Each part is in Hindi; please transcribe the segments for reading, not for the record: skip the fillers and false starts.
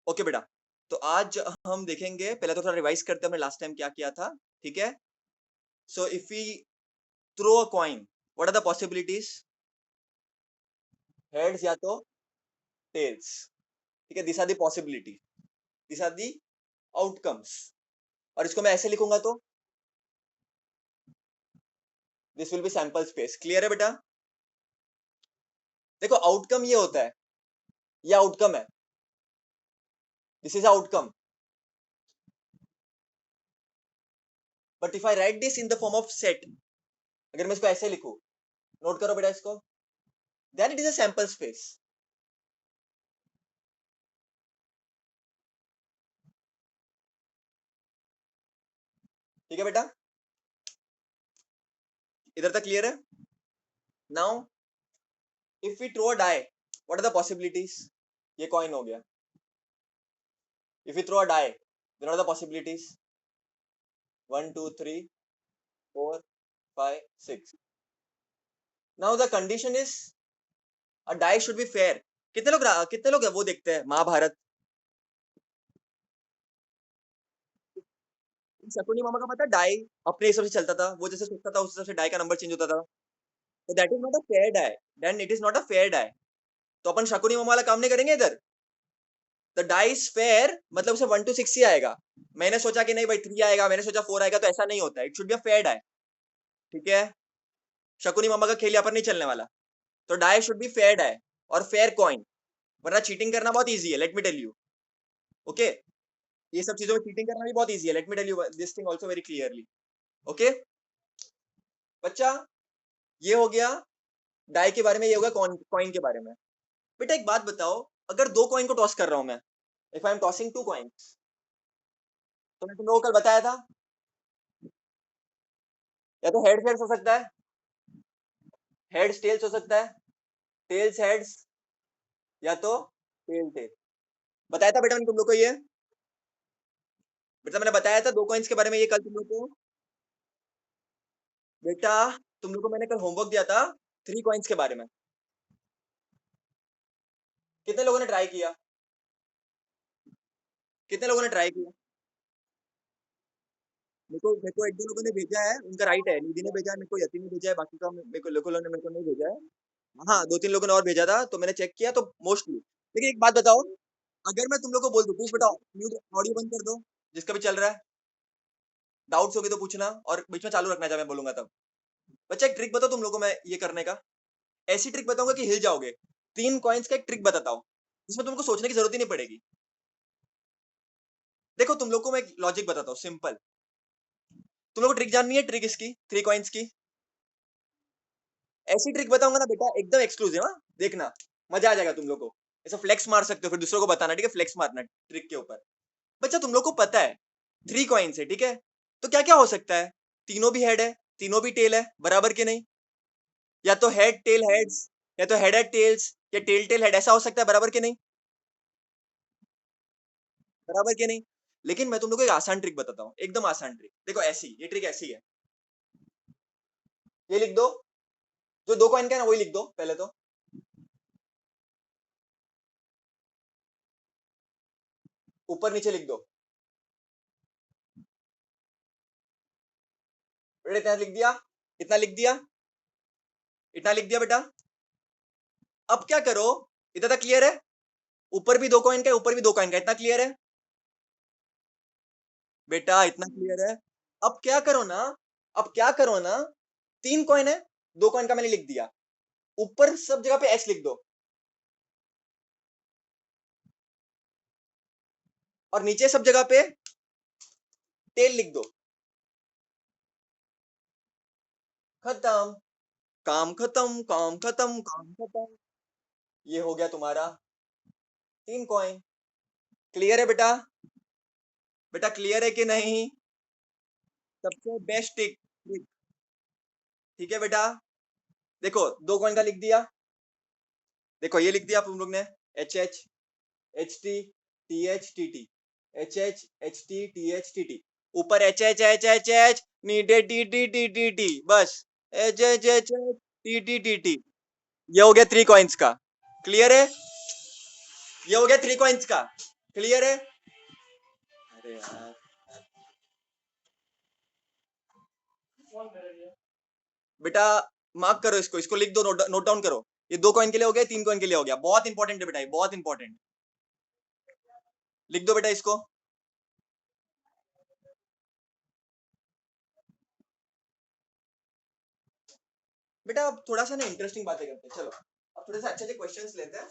ओके बेटा, तो आज हम देखेंगे, पहले तो थोड़ा रिवाइज करते हैं हमने लास्ट टाइम क्या किया था, ठीक है। So if we throw a coin, what are the possibilities? Heads या तो टेल्स, ठीक है। This are the possibility, this are the outcomes. और इसको मैं ऐसे लिखूंगा तो this will be sample space. Clear है बेटा? देखो आउटकम ये होता है, ये आउटकम है, this is outcome. But if I write this in the form of set, अगर मैं इसको ऐसे लिखूं, नोट करो बेटा इसको, then it is a sample space. ठीक है बेटा, इधर तक क्लियर है? Now if we throw a die, what are the possibilities? ये कॉइन हो गया। If we throw a die, then what are the possibilities? 1 2 3 4 5 6। Now the condition is a die should be fair. कितने लोग वो देखते हैं महाभारत? शकुनी मामा का पता है, डाई अपने हिसाब से चलता था, वो जैसे सोचता था उस हिसाब से डाई का नंबर चेंज होता था। तो that is not a fair die, then it is not a fair die. तो अपन शकुनी मामा वाला काम नहीं करेंगे इधर। द डाई इज फेयर मतलब उसे 1 to 6 ही आएगा। मैंने सोचा कि नहीं भाई 3 आएगा, मैंने सोचा 4 आएगा, तो ऐसा नहीं होता है। It should be a fair die, ठीक है। शकुनी मामा का खेल यहाँ पर नहीं चलने वाला। तो die should be fair die और फेयर कॉइन, वरना चीटिंग करना बहुत इजी है, let me tell you. Okay, ये सब चीजों में चीटिंग करना भी बहुत इजी है, let me tell you this thing also very clearly. Okay बच्चा, ये हो गया डाई के बारे में, ये हो गया कॉइन के बारे में। बेटा एक बात बताओ, अगर दो कॉइन को टॉस कर रहा हूं मैं, if I am tossing two coins, तो मैं तुम लोगों को कल बताया था, या तो हेड्स हेड्स हो सकता है, हेड्स टेल्स हो सकता है, टेल्स हेड्स, या तो टेल टेल। बताया था बेटा मैंने तुम लोग को ये, बेटा मैंने बताया था दो कॉइन्स के बारे में ये कल तुम लोग को। बेटा तुम लोग को मैंने कल होमवर्क दिया था थ्री कॉइन्स के बारे में। कितने लोगों ने ट्राई किया? कितने लोगों ने ट्राई किया? मेरे को एक दो लोगों ने भेजा है, उनका राइट है, निधि ने भेजा है, मेरे को यति ने भेजा है, बाकी का मेरे को लोगों ने मेरे को नहीं भेजा है। हाँ, दो तीन लोगों ने और भेजा था, तो मैंने चेक किया तो मोस्टली। लेकिन एक बात बताओ, अगर मैं तुम लोग को बोल दूं, प्लीज बताओ, म्यूट ऑडियो बंद कर दो जिसका भी चल रहा है, डाउट्स होगी तो पूछना, और बीच में चालू रखना जब मैं बोलूंगा तब। बच्चा एक ट्रिक बताओ तुम लोगों को मैं ये करने का, ऐसी ट्रिक बताऊंगा कि हिल जाओगे। तीन कॉइन्स का एक ट्रिक बताता हूँ, जिसमें तुमको सोचने की जरूरत ही नहीं पड़ेगी। देखो तुम लोग को मैं एक लॉजिक बताता हूँ सिंपल। तुम लोग को ट्रिक जाननी है, ट्रिक इसकी थ्री कॉइन्स की। ऐसी ट्रिक बताऊंगा ना बेटा, एकदम एक्सक्लूसिव, हाँ देखना, मजा आ जाएगा तुम लोग को। ऐसा फ्लेक्स मार सकते हो, फिर दूसरों को बताना, ठीक है, फ्लेक्स मारना ट्रिक के ऊपर। बच्चा तुम लोग को पता है थ्री कॉइन्स है, ठीक है, तो क्या क्या हो सकता है? तीनों भी हेड है, तीनों भी टेल है, बराबर के नहीं? या तो हेड टेल हेड्स, या तो हेड हेड टेल्स, या टेल टेल हेड, ऐसा हो सकता है, बराबर के नहीं? बराबर के नहीं? लेकिन मैं तुम लोग को एक आसान ट्रिक बताता हूँ, एकदम आसान ट्रिक। देखो ऐसी, ये ट्रिक ऐसी है, ये लिख दो, जो दो कॉइन का है ना वही लिख दो पहले तो। ऊपर नीचे लिख दो। बेटा इतना लिख दिया, इतना लिख दिया, इतना लिख दिया बेटा। अब क्या करो, इतना तक क्लियर है? ऊपर भी दो कॉइन का है, ऊपर भी दो कॉइन का, इतना क्लियर है बेटा? इतना क्लियर है? अब क्या करो ना, अब क्या करो ना, तीन कॉइन है, दो कॉइन का मैंने लिख दिया, ऊपर सब जगह पे एस लिख दो, और नीचे सब जगह पे टेल लिख दो। खत्म, काम खत्म, काम खत्म, काम खत्म। ये हो गया तुम्हारा तीन कॉइन। क्लियर है बेटा? बेटा क्लियर है कि नहीं? सबसे बेस्ट ट्रिक, ठीक है बेटा। देखो दो कॉइन का लिख दिया, देखो ये लिख दिया तुम लोग ने, H H H T T H T T, H H H T T H T T, ऊपर H H H H H, नीचे T T T T T, बस H H H H T T T T. ये हो गया थ्री कॉइन्स का। क्लियर है? ये हो गया थ्री कॉइन्स का। क्लियर है? अरे यार बेटा मार्क करो इसको, इसको लिख दो, नोट डाउन करो। ये 2 कॉइन के लिए हो गया, 3 कॉइन के लिए हो गया। बहुत इंपॉर्टेंट है बेटा, ये बहुत इंपॉर्टेंट। लिख दो बेटा इसको। बेटा अब थोड़ा सा ना इंटरेस्टिंग बातें करते हैं, चलो अब थोड़े से अच्छे अच्छे क्वेश्चंस लेते हैं।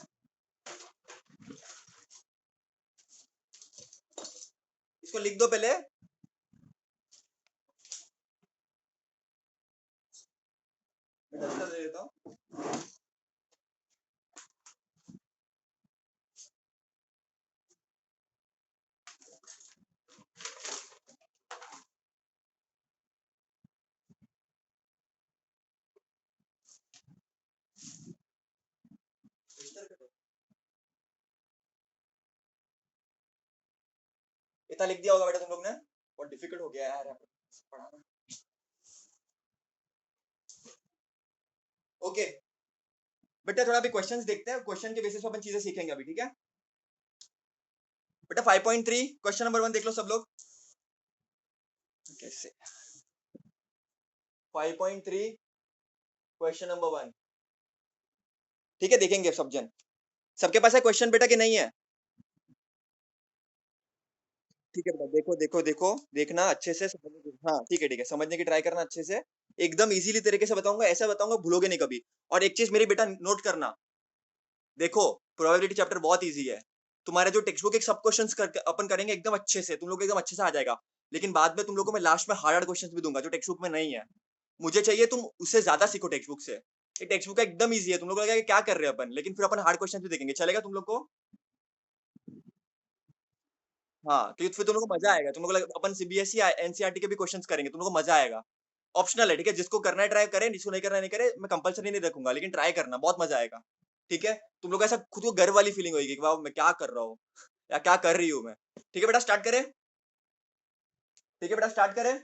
इसको लिख दो पहले। बेटा दे देता हूँ। इतना लिख दिया होगा बेटा तुम लोग ने। बहुत डिफिकल्ट हो गया यार पढ़ाना। ओके बेटा थोड़ा अभी क्वेश्चंस देखते हैं, क्वेश्चन के बेसिस पे अपन चीजें सीखेंगे अभी, ठीक है बेटा? 5.3 क्वेश्चन नंबर 1 देख लो सब लोग। कैसे 5.3 क्वेश्चन नंबर 1, ठीक है देखेंगे सब जन। सबके पास है क्वेश्चन बेटा कि नहीं है? ठीक है बेटा देखो देखो देखो, देखना अच्छे से समझने की, हाँ ठीक है समझने की ट्राई करना अच्छे से। एकदम इजीली तरीके से बताऊंगा, ऐसा बताऊंगा भूलोगे नहीं कभी। और एक चीज मेरी बेटा नोट करना, देखो प्रोबेबिलिटी चैप्टर बहुत इजी है। तुम्हारे जो टेक्स्ट बुक एक सब क्वेश्चंस करके अपन करेंगे एकदम अच्छे से, तुम लोग को एकदम अच्छे से आ जाएगा। लेकिन बाद में तुम लोग को मैं लास्ट में हार्ड हार्ड क्वेश्चंस भी दूंगा जो टेक्स्ट बुक में नहीं है। मुझे चाहिए तुम उससे ज्यादा सीखो टेक्स्ट बुक से। ये टेक्स्ट बुक का एकदम इजी है, तुम लोग को लगेगा कि क्या कर रहे हैं अपन, लेकिन फिर अपन हार्ड क्वेश्चंस भी देखेंगे, चलेगा तुम लोग को? हाँ क्योंकि फिर तुम लोग को मजा आएगा, तुम लोग को अपन सीबीएसई एनसीईआरटी के भी क्वेश्चंस करेंगे, तुम लोग को मजा आएगा। ऑप्शनल है, ठीक है? जिसको करना है ट्राई करें, जिसको नहीं करना है नहीं करे, मैं कंपलसरी नहीं रखूंगा, लेकिन ट्राई करना, बहुत मजा आएगा। ठीक है? तुम लोग को ऐसा खुद को गर्व वाली फीलिंग होगी कि वाह मैं क्या कर रहा हूँ या क्या कर रही हूँ मैं। ठीक है बेटा स्टार्ट करें? ठीक है बेटा स्टार्ट करें?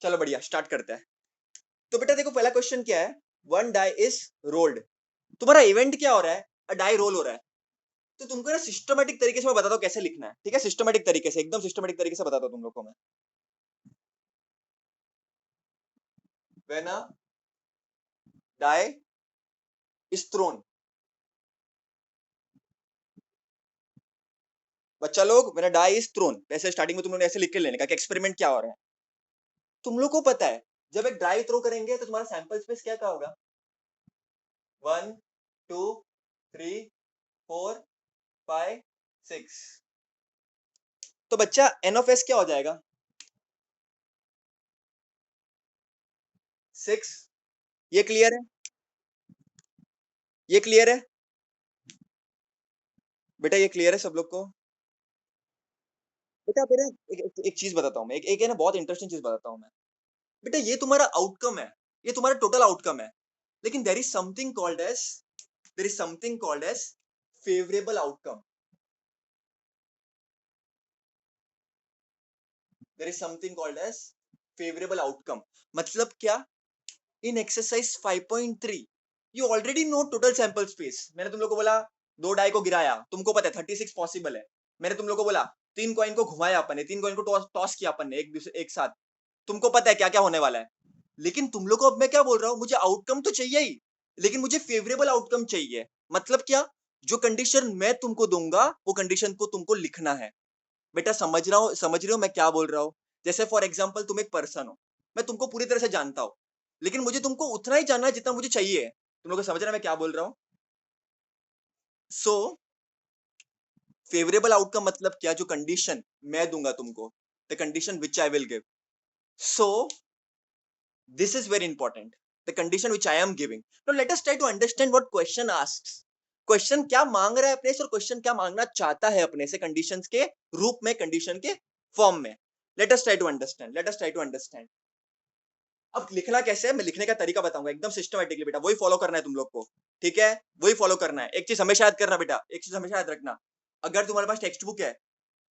चलो बढ़िया स्टार्ट करते हैं। तो बेटा देखो पहला क्वेश्चन क्या है, वन डाई इज रोल्ड। तुम्हारा इवेंट क्या हो रहा है? अ डाई रोल हो रहा है। तो तुमको ना सिस्टमेटिक तरीके से मैं बताता हूँ कैसे लिखना है, ठीक है? सिस्टमेटिक तरीके से, एकदम सिस्टमेटिक तरीके से बताता हूँ तुम लोग को मैं। When a die is thrown, बच्चा लोग मेरा डाई इज थ्रोन, ऐसे स्टार्टिंग में तुम लोग ने ऐसे लिख के लेने का कि एक्सपेरिमेंट क्या हो रहा है। तुम लोग को पता है जब एक डाई थ्रो करेंगे तो तुम्हारा सैंपल स्पेस क्या क्या होगा? 1 2 3 4 5 6। तो बच्चा एन ऑफ एस क्या हो जाएगा? 6। ये क्लियर है? ये क्लियर है बेटा? ये क्लियर है सब लोग को? बेटा मेरा एक चीज बताता हूँ मैं, एक है ना बहुत इंटरेस्टिंग चीज बताता हूँ मैं। बेटा ये तुम्हारा आउटकम है, ये तुम्हारा टोटल आउटकम है। लेकिन there is something called as favourable outcome. There is something called as favourable outcome. मतलब क्या? In exercise 5.3 you already know total sample space. मैंने तुम लोग को बोला दो डाई को गिराया, तुमको पता है 36 पॉसिबल है। मैंने तुम लोग को बोला 3 कॉइन को घुमाया अपन ने, 3 कॉइन को टॉस किया अपन ने एक दूसरे एक साथ, तुमको पता है क्या क्या होने वाला है। लेकिन तुम लोग को अब मैं क्या बोल रहा हूँ, मुझे आउटकम तो चाहिए ही, लेकिन मुझे फेवरेबल आउटकम चाहिए। मतलब क्या? जो कंडीशन मैं तुमको दूंगा वो कंडीशन को तुमको लिखना है। बेटा समझ रहे हो मैं क्या बोल रहा हूँ? जैसे फॉर एग्जाम्पल तुम एक पर्सन हो, मैं तुमको पूरी तरह से जानता हूँ, लेकिन मुझे तुमको उतना ही जानना है जितना मुझे चाहिए। तुम लोग को समझ रहे मैं क्या बोल रहा हूँ? सो फेवरेबल आउटकम मतलब क्या? जो कंडीशन मैं दूंगा तुमको, the condition which I will give. So this is very important, the condition which I am giving. Now let us try to understand what question asks. Question क्या मांग रहा है अपने से और क्वेश्चन क्या मांगना चाहता है अपने से कंडीशंस के रूप में, कंडीशन के फॉर्म में। Let us try to understand, let us try to understand. अब लिखना कैसे है मैं लिखने का तरीका बताऊंगा एकदम सिस्टमेटिकली, बेटा वही फॉलो करना है तुम लोग को। ठीक है? वही फॉलो करना है। एक चीज हमेशा याद करना बेटा, एक चीज हमेशा याद रखना, अगर तुम्हारे पास टेक्स्ट बुक है,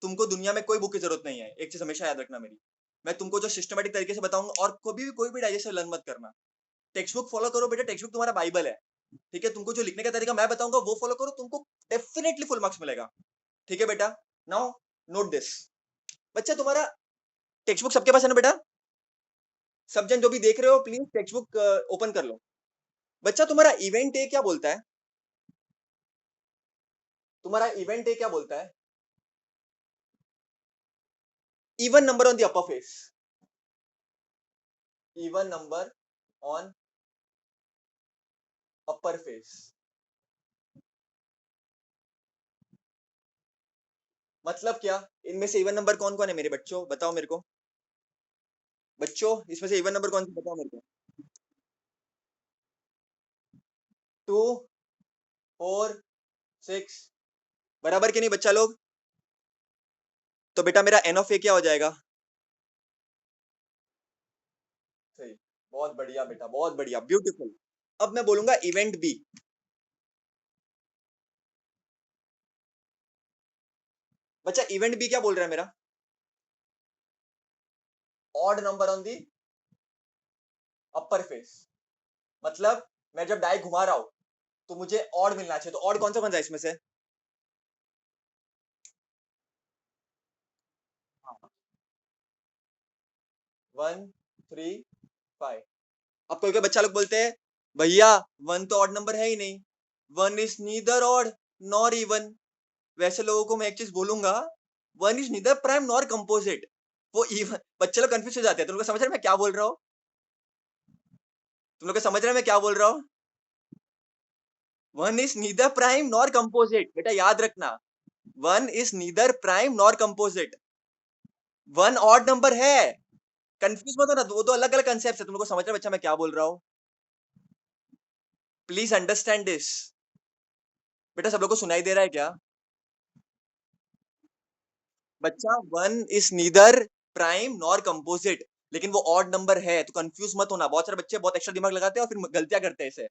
तुमको दुनिया में कोई बुक की जरूरत नहीं है। एक चीज हमेशा याद रखना मेरी, मैं तुमको जो सिस्टमेटिक तरीके से बताऊंगा, और कोई भी डाइजेस्ट लर्न मत करना। टेक्स्ट बुक फॉलो करो बेटा, टेक्स्ट बुक तुम्हारा बाइबल है। ठीक है? तुमको जो लिखने का तरीका मैं बताऊंगा वो फॉलो करो, तुमको डेफिनेटली फुल मार्क्स मिलेगा। ठीक है बेटा? Now note this. बच्चा तुम्हारा टेक्स्ट बुक सबके पास है ना बेटा? सब जन जो भी देख रहे हो प्लीज टेक्स्ट बुक ओपन कर लो। बच्चा तुम्हारा इवेंट ए क्या बोलता है? तुम्हारा इवेंट ए क्या बोलता है? Even number on the upper face. Even number on upper face मतलब क्या? इनमें से इवन नंबर कौन कौन है मेरे बच्चों, बताओ मेरे को। बच्चों इसमें से इवन नंबर कौन से बताओ मेरे को। 2, 4, 6 बराबर के नहीं बच्चा लोग? तो बेटा मेरा एन ऑफ ए क्या हो जाएगा? सही। बहुत बढ़िया बेटा, बहुत बढ़िया, ब्यूटीफुल। अब मैं बोलूंगा इवेंट बी। बच्चा इवेंट बी क्या बोल रहा है मेरा? Odd number on the upper face. मतलब मैं जब डाई घुमा रहा हूं तो मुझे ऑड मिलना चाहिए, तो ऑड कौन सा है इसमें से? 1, 3, 5। अब कोई कोई बच्चा लोग बोलते हैं भैया 1 तो ऑड नंबर है ही नहीं, 1 is neither odd nor even. वैसे लोगों को मैं एक चीज बोलूंगा, 1 is neither prime nor composite. वो इवन बच्चे लोग कंफ्यूज हो जाते हैं। तुम लोग समझ रहे हैं मैं क्या बोल रहा हूँ? तुम लोग समझ रहे हैं मैं क्या बोल रहा हूँ? 1 is neither prime nor composite, बेटा याद रखना। 1 is neither prime nor composite. 1 odd number है। कंफ्यूज मत होना, वो तो अलग अलग कंसेप्ट है। तुम लोग को समझ रहे हैं बच्चा मैं क्या बोल रहा हूँ? Please understand this. बेटा सब लोग को सुनाई दे रहा है क्या? बच्चा 1 is neither prime nor composite, लेकिन वो ऑड नंबर है, तो कंफ्यूज मत होना। बहुत सारे बच्चे बहुत एक्स्ट्रा दिमाग लगाते हैं और फिर गलतियां करते हैं इसे।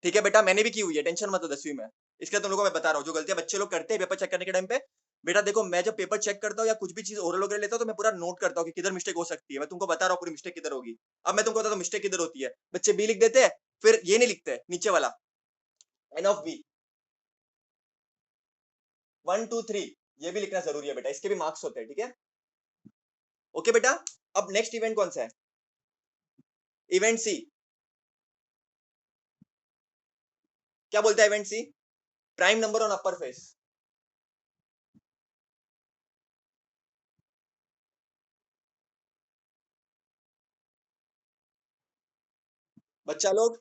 ठीक है बेटा, मैंने भी की हुई है, टेंशन मत हो 10वीं में। इसलिए तुम लोगों को मैं बता रहा हूँ जो गलतियां बच्चे लोग करते हैं पेपर चेक करने के टाइम पे। बेटा देखो, मैं जब पेपर चेक करता हूँ या कुछ भी चीज ओरल वगैरह लेता हूँ तो मैं पूरा नोट करता हूँ कि किधर मिस्टेक हो सकती है। मैं तुमको बता रहा हूँ पूरी मिस्टेक किधर होगी। अब मैं तुमको बताता हूँ मिस्टेक किधर होती है। बच्चे बी लिख देते हैं, फिर ये नहीं लिखते नीचे वाला एन ऑफ बी, 1, 2, 3 ये भी लिखना जरूरी है बेटा, इसके भी मार्क्स होते हैं। ठीक है, ओके बेटा। अब नेक्स्ट इवेंट कौन सा है? Event C. क्या बोलता है event C? Prime number on upper face. बच्चा लोग,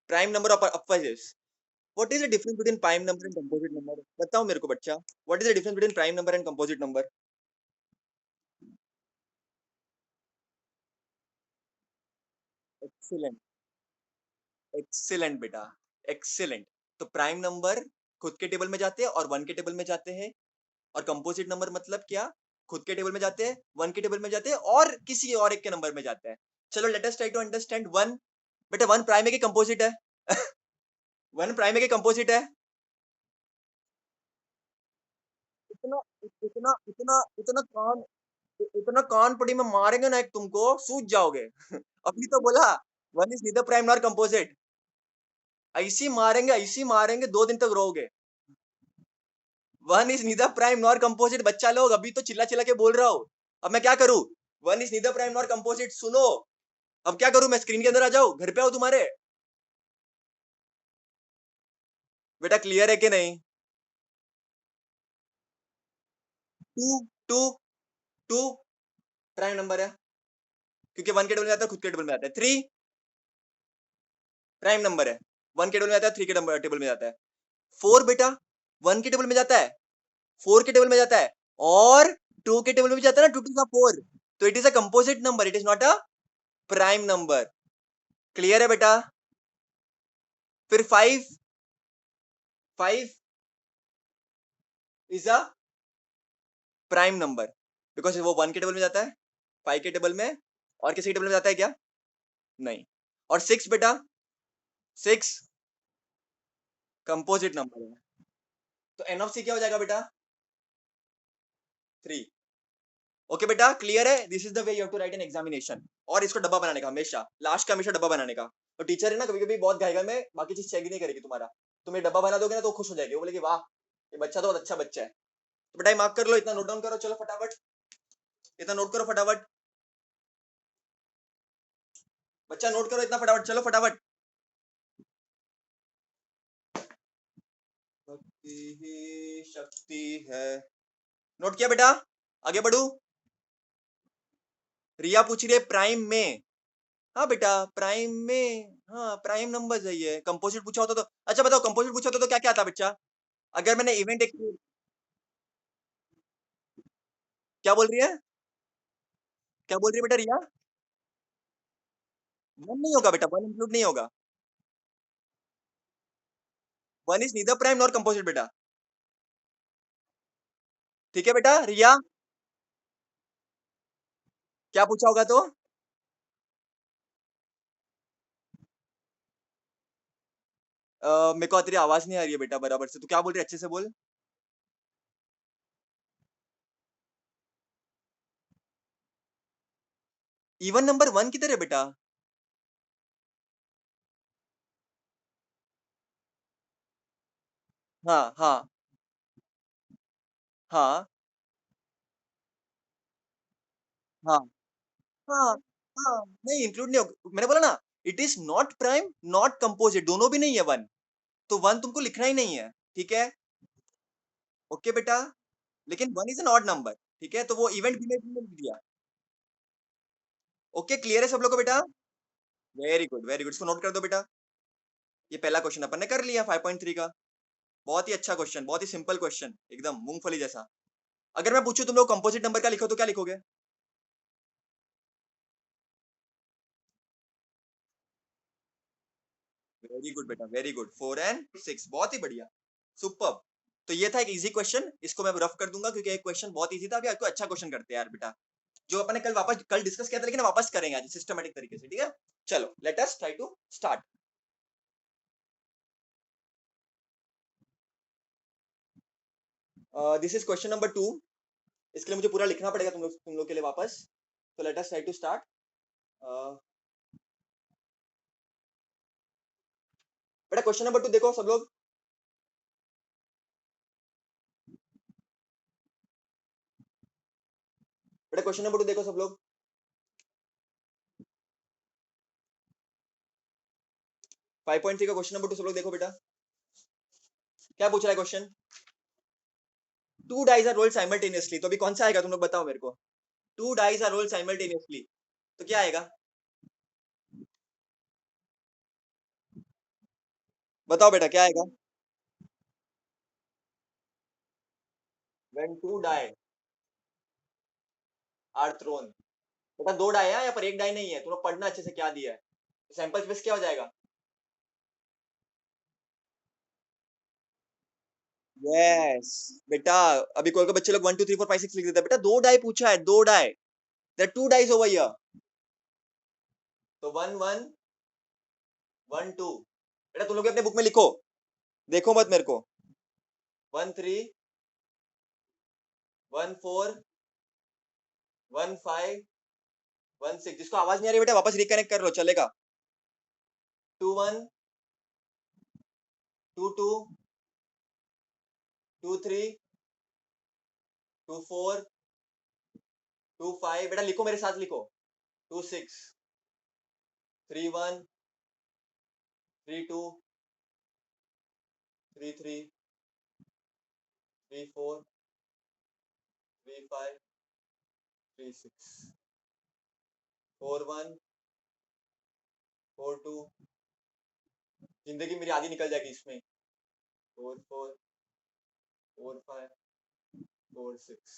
prime number of upper face. What is the difference between prime number and composite number? बताओ मेरे को बच्चा, what is the difference between prime number and composite number? Excellent, excellent बेटा, एक्सीलेंट। तो प्राइम नंबर खुद के टेबल में जाते हैं और वन के टेबल में जाते हैं, और कंपोजिट नंबर मतलब क्या? खुद के टेबल में जाते हैं, वन के टेबल में जाते हैं, और किसी और एक के नंबर में जाते हैं। चलो let us try to understand one. बेटा वन प्राइम है कि कंपोजिट है? वन प्राइम है कि कंपोजिट है? इतना इतना इतना इतना कान, इतना कान पड़ी में मारेंगे ना एक तुमको, सूझ जाओगे। अभी तो बोला one is neither prime nor composite. ऐसी मारेंगे 2 दिन तक रोगे। One is neither prime nor composite बच्चा लोग, अभी तो चिल्ला चिल्ला के बोल रहा हूँ। अब मैं क्या करूँ? One is neither prime nor composite सुनो। अब क्या करूँ? मैं स्क्रीन के अंदर आ जाऊँ, घर पे आओ तुम्हारे? बेटा क्लियर है कि नहीं? Two, two, two prime number है, क्योंकि वन के टेबल में आता है, खुद के टेबल में आता है। 3 प्राइम नंबर है, वन के टेबल में आता है, 3 के टेबल में जाता है। 4 बेटा वन के टेबल में जाता है, 4 के टेबल में जाता है, और 2 के टेबल में भी जाता है ना, 2 टू 4। तो it is a composite number, it is not a prime number. Clear है बेटा? फिर 5, 5 is a prime number, because वो वन के टेबल में जाता है, 5 के टेबल में, और किसी के टेबल में जाता है क्या? नहीं। और 6 बेटा, 6 कंपोजिट नंबर है। तो एन ऑफ सी क्या हो जाएगा बेटा? 3। ओके बेटा, क्लियर है? This is the way you have to write an examination. और इसको डब्बा बनाने का हमेशा, लास्ट का हमेशा डब्बा बनाने का। तो टीचर है ना, कभी कभी बहुत गाएगा में बाकी चीज चेक नहीं करेगी तुम्हारा। तुम ये डब्बा बना दोगे ना तो खुश हो जाएगी, वो बोलेगी वाह ये बच्चा तो बहुत अच्छा बच्चा है। तो बेटा मार्क कर लो, इतना नोट डाउन करो, चलो फटाफट, इतना नोट करो फटाफट, बच्चा नोट करो इतना फटाफट, चलो फटाफट। भक्ति ही शक्ति है। नोट किया बेटा, आगे बढ़ू। रिया पूछ रही है प्राइम में। हाँ बेटा प्राइम में, हाँ प्राइम नंबर है ये। कंपोजिट पूछा होता तो अच्छा बताओ, कंपोजिट पूछा होता तो क्या क्या आता बच्चा? अगर मैंने इवेंट एक, क्या बोल रही है, क्या बोल रही है बेटा रिया? वन नहीं होगा बेटा, वन इंक्लूड नहीं होगा। One is neither prime nor composite बेटा। ठीक है बेटा रिया, क्या पूछा होगा तो? मेरे को तेरी आवाज नहीं आ रही है बेटा बराबर से, तू क्या बोल रही है, अच्छे से बोल। इवन नंबर वन किधर है बेटा? हाँ हाँ हाँ हाँ हाँ हाँ, नहीं इंक्लूड नहीं होगा, मैंने बोला ना, it is not prime not composite, दोनों भी नहीं है वन, तो वन तुमको लिखना ही नहीं है, ठीक है? ओके बेटा, लेकिन one is an odd number, ठीक है, तो वो इवेंट भी में लिख दिया। ओके क्लियर है सब लोग को बेटा? वेरी गुड वेरी गुड, इसको नोट कर दो बेटा। ये पहला क्वेश्चन अपन ने कर लिया 5.3 का। बहुत ही अच्छा क्वेश्चन, बहुत ही सिंपल क्वेश्चन, एकदम मूंगफली जैसा। अगर मैं पूछूं तुम लोग कंपोजिट नंबर का लिखो तो क्या लिखोगे? वेरी गुड बेटा वेरी गुड, 4 and 6, बहुत ही बढ़िया, सुपर। तो ये था एक इजी क्वेश्चन, इसको मैं रफ कर दूंगा क्योंकि एक क्वेश्चन बहुत इजी था। अभी आपको अच्छा क्वेश्चन करते हैं यार बेटा, जो अपन ने कल वापस कल डिस्कस किया था, लेकिन वापस करेंगे आज सिस्टमेटिक तरीके से, ठीक है? चलो let us try to start. This is question number 2। इसके लिए मुझे पूरा लिखना पड़ेगा तुम लोग के लिए वापस। तो let us try to start. बेटा क्वेश्चन नंबर 2 देखो सब लोग। बेटा क्वेश्चन नंबर 2 देखो सब लोग। 5.3 का क्वेश्चन नंबर 2 सब लोग देखो बेटा। क्या पूछ रहा है question? Two dice are rolled simultaneously, तो अभी कौन सा आएगा तुम लोग बताओ मेरे को। Two dice are rolled simultaneously, तो क्या आएगा? बताओ बेटा क्या आएगा? When two die are thrown. बेटा दो डाई है, या पर एक डाई नहीं है, तुम लोग पढ़ना अच्छे से क्या दिया है। सैंपल स्पेस क्या हो जाएगा? यस बेटा, अभी कोई कोई बच्चे लोग 1 2 3 4 5 6 लिख देते हैं, बेटा दो डाई पूछा है, दो die, there two dice over here. तो 1 1 1 2। बेटा तुम लोग अपने बुक में लिखो, देखो मत मेरे को। 13 14 15 16, जिसको आवाज नहीं आ रही बेटा वापस रिकनेक्ट कर लो, चलेगा। 21 22 23 24 25, बेटा लिखो मेरे साथ लिखो। 26 34 34 35 36 41 42। जिंदगी मेरी आधी निकल जाएगी इसमें। 44 45 46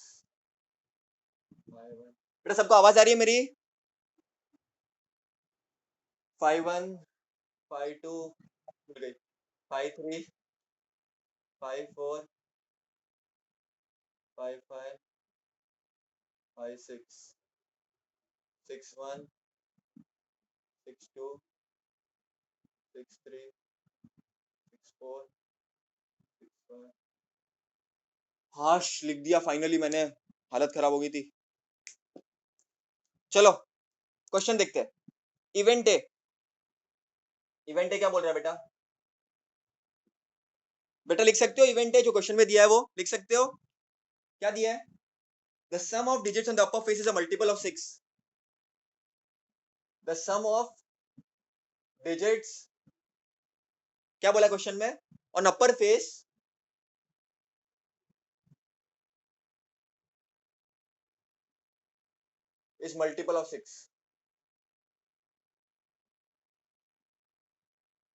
51। बेटा सबको आवाज आ रही है मेरी? 51 52, भूल गई। 53 55 56 56 61 62 63 64 65। हाश लिख दिया फाइनली मैंने, हालत खराब हो गई थी। चलो क्वेश्चन देखते हैं। इवेंट है, इवेंट है क्या बोल रहा है बेटा? बेटा लिख सकते हो, इवेंट है जो क्वेश्चन में दिया है वो लिख सकते हो। क्या दिया है? The sum of digits on the upper face is a multiple of 6. The sum of digits, क्या बोला क्वेश्चन में? On upper face is multiple of 6.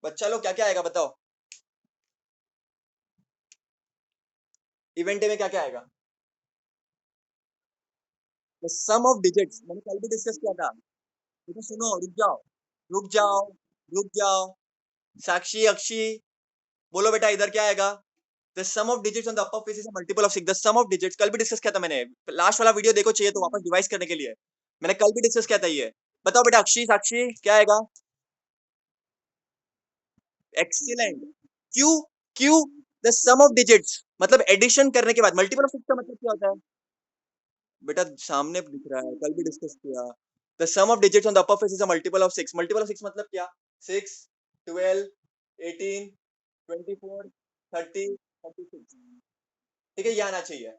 बच्चा लोग क्या क्या आएगा बताओ? इवेंट में क्या क्या आएगा? The sum of digits, मैंने कल भी डिस्कस किया था। तो सुनो, रुक जाओ, रुक जाओ, रुक जाओ। साक्षी, अक्षी, बोलो बेटा इधर क्या आएगा? The sum of digits on the upper face is a multiple of 6. The sum of digits कल भी डिस्कस किया था मैंने। लास्ट वाला वीडियो देखो, चाहिए तो वापस रिवाइज करने के लिए। मैंने कल भी डिस्कस किया था ये। बताओ बेटा, अक्षी, साक्षी, क्या आएगा? Excellent. Q, Q, the sum of digits मतलब एडिशन करने के बाद। मल्टीपल ऑफ 6 का मतलब क्या होता है? बेटा सामने दिख रहा है, कल भी डिस्कस किया। The sum of digits on the upper face is a multiple of 6। Multiple of 6 मतलब क्या? 6, 12, 18, 24, 30, 36। ठीक है, ये आना चाहिए।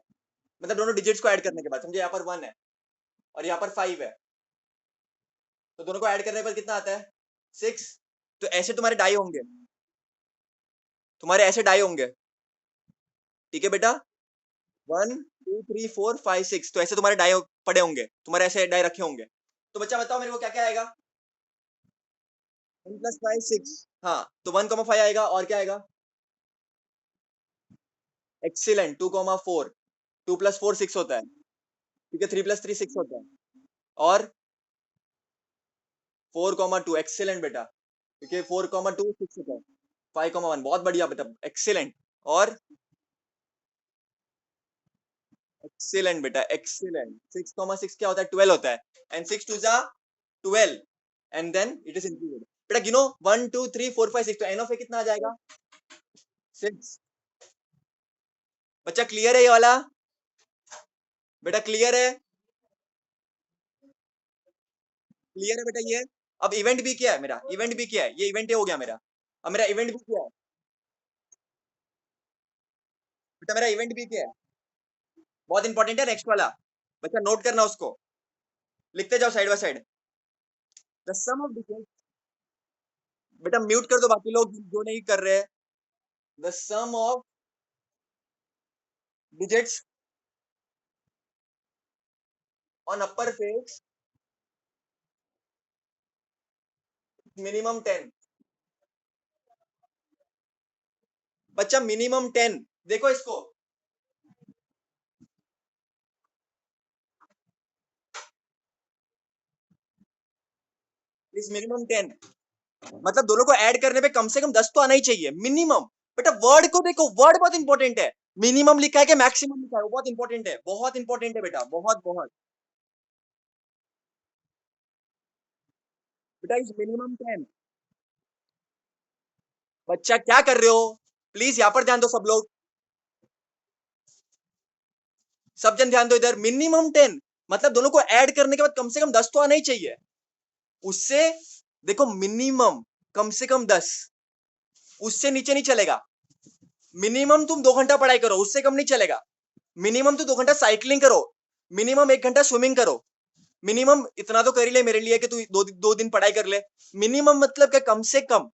मतलब दोनों डिजिट्स को ऐड करने के बाद। समझे, यहाँ पर 1 है और यहाँ पर 5 है, तो दोनों को ऐड करने पर कितना आता है? 6। तो ऐसे तुम्हारे डाई होंगे, तुम्हारे ऐसे डाई होंगे। ठीक है बेटा, 1 2 3 4 5 6, तो ऐसे तुम्हारे डाई पड़े होंगे, तुम्हारे ऐसे डाई रखे होंगे। तो बच्चा बताओ मेरे को क्या क्या आएगा? 1 + 5 6। हाँ, तो 1, 5 आएगा, और क्या आएगा? एक्सीलेंट। 2, 4, 2 + 4 6 होता है। ठीक है, 3 + 3 6 होता है। और 4, 2 एक्सीलेंट बेटा। ठीक है, 4, 2 6 होता है। 5, 1 बहुत बढ़िया बेटा, एक्सीलेंट। और एक्सीलेंट बेटा, एक्सीलेंट। 6, 6 क्या होता है? 12 होता है। And 6 2 12, and then it is included. बेटा गिनो, 1 2 3 4 5 6, तो एन ऑफ ए कितना आ जाएगा? 6। बच्चा क्लियर है ये वाला? बेटा क्लियर है? क्लियर है बेटा ये? अब इवेंट भी किया है मेरा, इवेंट भी किया है, ये इवेंट हो गया मेरा। अब मेरा इवेंट भी किया है बेटा, मेरा इवेंट भी किया है। बहुत इंपॉर्टेंट है नेक्स्ट वाला। बच्चा नोट करना उसको, लिखते जाओ side by side. The sum of digits, बेटा म्यूट कर दो बाकी लोग जो नहीं कर रहे हैं। The sum of digits on upper face minimum 10। बच्चा मिनिमम 10, देखो इसको। प्लीज मिनिमम 10, मतलब दोनों को ऐड करने पे कम से कम 10 तो आना ही चाहिए मिनिमम। बेटा वर्ड को देखो, वर्ड बहुत इंपॉर्टेंट है। मिनिमम लिखा है कि मैक्सिमम लिखा है, वो बहुत इंपॉर्टेंट है, बहुत इंपॉर्टेंट है बेटा, बहुत बहुत। बेटा इज मिनिमम 10। बच्चा क्या कर रहे हो? प्लीज यहाँ पर ध्यान दो सब लोग, सब जन ध्यान दो इधर। मिनिमम 10 मतलब दोनों को ऐड करने के बाद कम से कम 10 तो आना ही चाहिए। उससे देखो, मिनिमम कम से कम 10, उससे नीचे नहीं चलेगा। मिनिमम तुम 2 घंटा पढ़ाई करो, उससे कम नहीं चलेगा। मिनिमम तो 2 घंटा साइकिलिंग करो, मिनिमम 1 घंटा स्विमिंग करो। मिनिमम इतना तो कर ही ले मेरे लिए कि तू दो दिन पढ़ाई कर ले। मिनिमम मतलब क्या? कम से कम।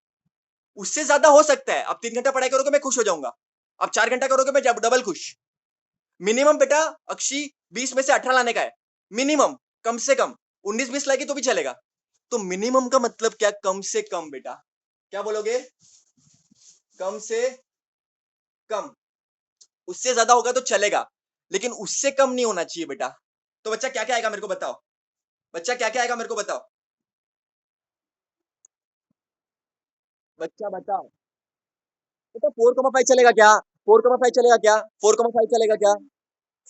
उससे ज्यादा हो सकता है, अब 3 घंटा पढ़ाई करोगे मैं खुश हो जाऊंगा, अब 4 घंटा करोगे मैं डबल खुश। मिनिमम बेटा अक्षी 20 में से 18 लाने का है मिनिमम। कम से कम 19 20 लाएगी तो भी चलेगा। तो मिनिमम का मतलब क्या? कम से कम बेटा। क्या बोलोगे? कम से कम। उससे ज्यादा होगा तो चलेगा, लेकिन उससे कम नहीं होना चाहिए बेटा। तो बच्चा क्या क्या आएगा मेरे को बताओ? बच्चा क्या क्या आएगा मेरे को बताओ? बच्चा बताओ बेटा। 4, 5 चलेगा क्या? 4, 5 चलेगा क्या? 4, 5 चलेगा क्या?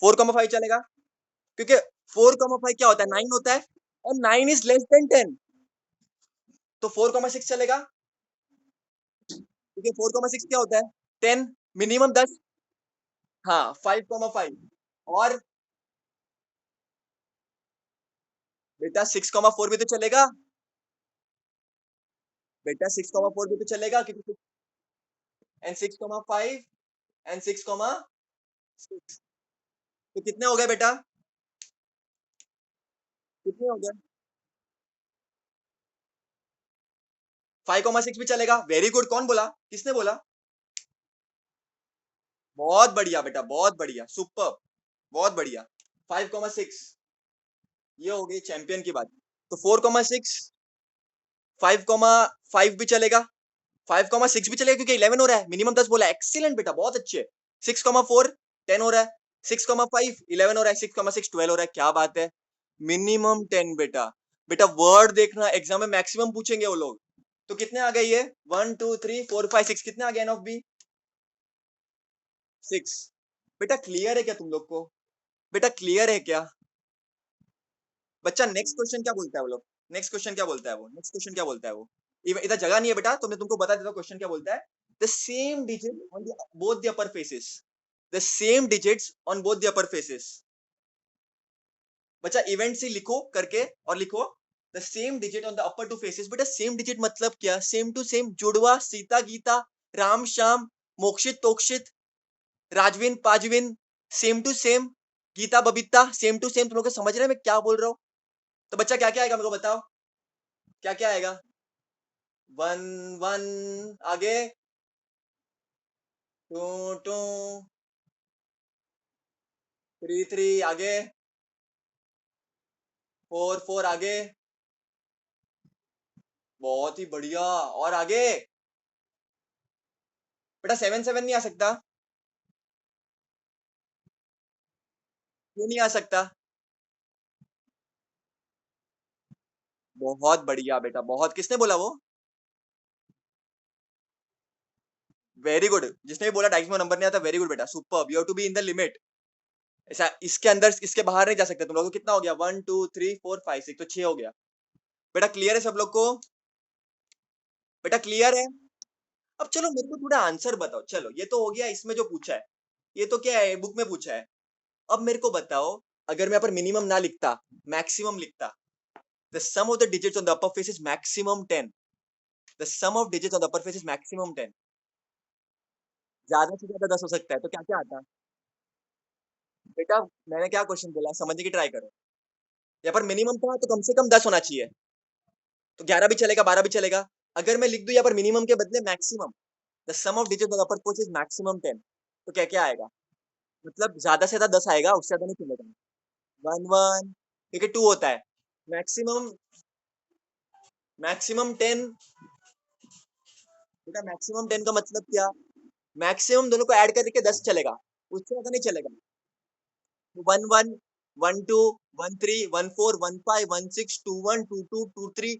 4, 5 चलेगा, क्योंकि 4, 5 क्या होता है? 9 होता है, और 9 इज लेस देन 10। तो 4, 6 चलेगा, क्योंकि 4, 6 क्या होता है? 10। मिनिमम 10। हाँ, 5, 5। और बेटा 6, 4 भी तो चलेगा। बेटा 6, 4 भी तो चलेगा, क्योंकि एंड 6, 5 एंड 6, 6। तो कितने हो गए बेटा? कितने हो गए? 5,6 भी चलेगा। Very good. कौन बोला? किसने बोला? बहुत बढ़िया बेटा, बहुत बढ़िया, सुपर, बहुत बढ़िया। 5,6 ये हो गई चैंपियन की बात। तो 4,6, 5,5 भी चलेगा, 5,6 भी चलेगा क्योंकि 11 हो रहा है, मिनिमम 10 बोला। एक्सीलेंट बेटा, बहुत अच्छे। 6,4 10 हो रहा है, 6,5 11 हो रहा है, 6,6 12 हो रहा है। क्या बात है, मिनिमम 10 बेटा। बेटा वर्ड देखना, एग्जाम में मैक्सिमम पूछेंगे वो लोग। तो कितने आ गए ये? 1 2 3 4 5 6, कितने आ गए एन ऑफ बी? 6। बेटा क्लियर है क्या तुम लोग को? बेटा क्लियर है क्या? बच्चा नेक्स्ट क्वेश्चन क्या बोलता है वो लोग? नेक्स्ट क्वेश्चन क्या बोलता है वो? नेक्स्ट क्वेश्चन क्या बोलता है वो? इधर जगह नहीं है बेटा, तो मैं तुमको बता देता हूँ क्वेश्चन क्या बोलता है। The same digit on the both the upper faces, the same digits on both the upper faces. बच्चा इवेंट से लिखो करके, और लिखो the same digit on the upper two faces. बेटा सेम डिजिट मतलब क्या? सेम टू सेम, जुड़वा, Sita Geeta, Ram Shyam, Mokshit Tokshit, Rajvin Pajvin, same to same, Geeta Babita, same to same. तुम लोग को समझ रहे हैं मैं क्या बोल रहा हूँ? तो बच्चा क्या क्या आएगा मेरे को बताओ, क्या क्या आएगा? 1 1 आगे, 2 2, 3 3 आगे, 4 4 आगे। बहुत ही बढ़िया। और आगे? बेटा 7 7 नहीं आ सकता? क्यों नहीं आ सकता? बहुत बढ़िया बेटा, बहुत। किसने बोला वो? Very good. जिसने भी बोला डाइस में नंबर नहीं आता, वेरी गुड बेटा, super. You have to be in the limit. ऐसा इसके अंदर, इसके बाहर नहीं जा सकते तुम लोग। तो कितना हो गया? 1 2 3 4 5 6, तो 6 हो गया। बेटा क्लियर है सब लोग को? बेटा क्लियर है? अब चलो मेरे को थोड़ा आंसर बताओ। चलो ये तो हो गया इसमें जो पूछा है, ये तो क्या है, बुक में पूछा है। अब मेरे को बताओ, अगर मैं यहाँ पर मिनिमम ना लिखता, मैक्सिमम लिखता, the sum of the digits on the upper face is maximum 10। The sum of digits on the upper face is maximum 10। ज्यादा से ज्यादा 10 हो सकता है, तो क्या क्या आता? बेटा मैंने क्या क्वेश्चन बोला, समझने की ट्राई करो। यहाँ पर मिनिमम था तो कम से कम 10 होना चाहिए। तो 11 भी चलेगा, 12 भी चलेगा। अगर मैं लिख दूं यहाँ पर मिनिमम के बदले maximum, the sum of digits on the upper face is maximum 10, तो क्या क्या आएगा? मतलब ज्यादा से ज्यादा 10 आएगा, उससे ज्यादा नहीं चलेगा। 1 1, ठीक है, 2 होता है। Maximum, maximum 10। बेटा मैक्सिमम 10 का मतलब क्या? मैक्सिमम दोनों को ऐड करके 10 चलेगा, उससे ज्यादा नहीं चलेगा। 1 1 1 2 1 3 1 4 1 5 1 6 2 1 2 2 2 3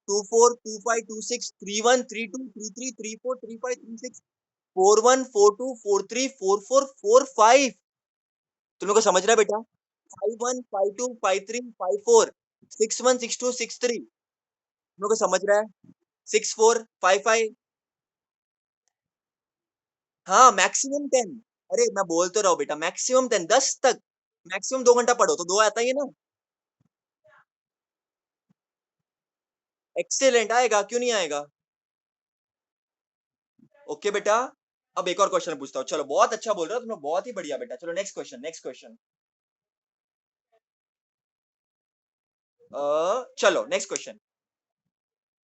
2 4 2 5 2 6 3 1 3 2 3 3 4 3 5 3 6 4 1 4 2 4 3 4 4 4 5। तुम लोग को समझ रहा है बेटा? 5 1 5 2 5 3 5 4 6 1 6 2 6 3। तुम लोग को समझ रहा है? 6 4 5 5। हाँ मैक्सिमम 10। अरे मैं बोल तो रहा हूँ बेटा, मैक्सिमम 10, 10 तक। मैक्सिमम 2 घंटा पढ़ो तो 2 आता ही है ना। एक्सेलेंट, आएगा क्यों नहीं आएगा? ओके बेटा। अब एक और क्वेश्चन पूछता हूँ। चलो बहुत अच्छा बोल रहे हो तुम लोग, बहुत ही बढ़िया बेटा। चलो नेक्स्ट क्वेश्चन, नेक्स्ट क्वेश्चन। चलो next question.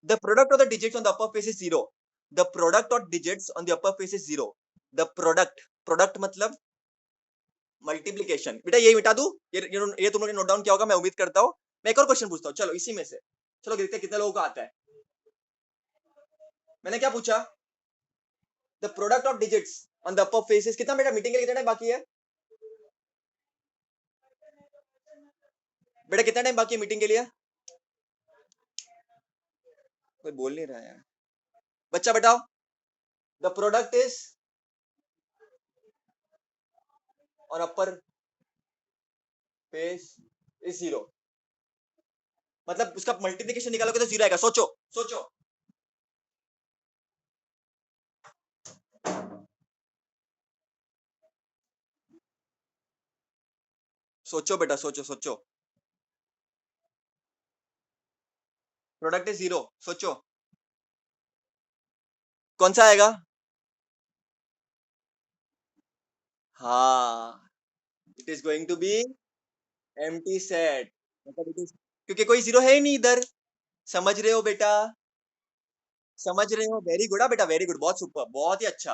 The product of the digits on the upper face is zero. The product of digits on the upper face is zero. The product, product मतलब मल्टीप्लीकेशन। बेटा ये मिटा दूं? ये तुम लोगों ने नोट डाउन किया होगा, मैं उम्मीद करता हूँ। मैं एक और क्वेश्चन पूछता हूँ, चलो इसी में से। चलो देखते हैं कितने लोगों को आता है। मैंने क्या पूछा? The product of digits on the upper faces. कितना बेटा, मीटिंग के लिए कितना टाइम बाकी है? बेटा कितना टाइम बाकी है मीटिंग के लिए? कोई बोल नहीं रहा है यार। बच्चा बताओ। द प्रोडक्ट इज और अपर फेस इज जीरो। मतलब उसका मल्टीप्लिकेशन निकालोगे तो जीरो आएगा। सोचो, सोचो, सोचो बेटा, सोचो सोचो। प्रोडक्ट इज जीरो, सोचो कौन सा आएगा? हाँ it is going to be empty set, मतलब it is- क्योंकि कोई जीरो है ही नहीं इधर। समझ रहे हो बेटा? समझ रहे हो? वेरी गुड, बेटा वेरी गुड, बहुत सुपर, बहुत ही अच्छा।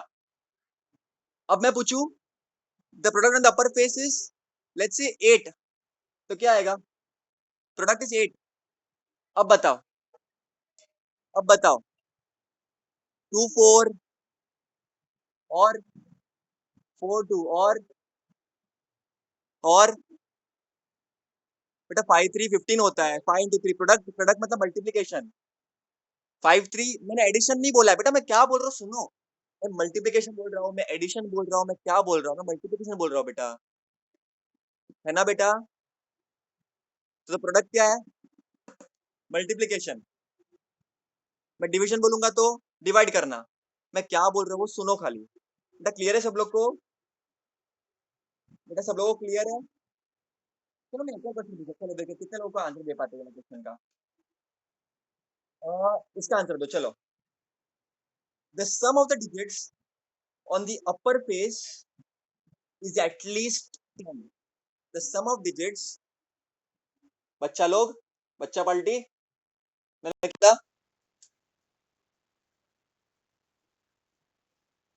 अब मैं पूछूं, the product on the upper face is let's say 8, तो क्या आएगा? Product is 8। अब बताओ, अब बताओ, 2 4 और 4 2 और बेटा 5 3 15 होता है, 5 into 3 प्रोडक्ट, प्रोडक्ट मतलब मल्टीप्लीकेशन। 5 3 मैंने एडिशन नहीं बोला है बेटा, मैं क्या बोल रहा हूँ सुनो। मैं मल्टीप्लीकेशन बोल रहा हूँ, मैं एडिशन बोल रहा हूँ, मैं क्या बोल रहा हूँ? मैं मल्टीप्लीकेशन बोल रहा हूँ बेटा, है ना बेटा? तो प्रोडक्ट क्या है? मल्टीप्लीकेशन। मैं डिवीजन बोलूंगा तो डिवाइड करना। मैं क्या बोल रहा हूँ वो सुनो खाली। बेटा क्लियर है सब लोग को? बेटा सब लोगों को क्लियर है? चलो मैं एक और क्वेश्चन पूछता हूँ, चलो देखिए कितने लोगों को आंसर दे पाते हैं क्वेश्चन का। इसका आंसर दो चलो। The sum of the digits on the upper face is at least 10। The sum of digits, बच्चा लोग, बच्चा पार्टी, मैंने किया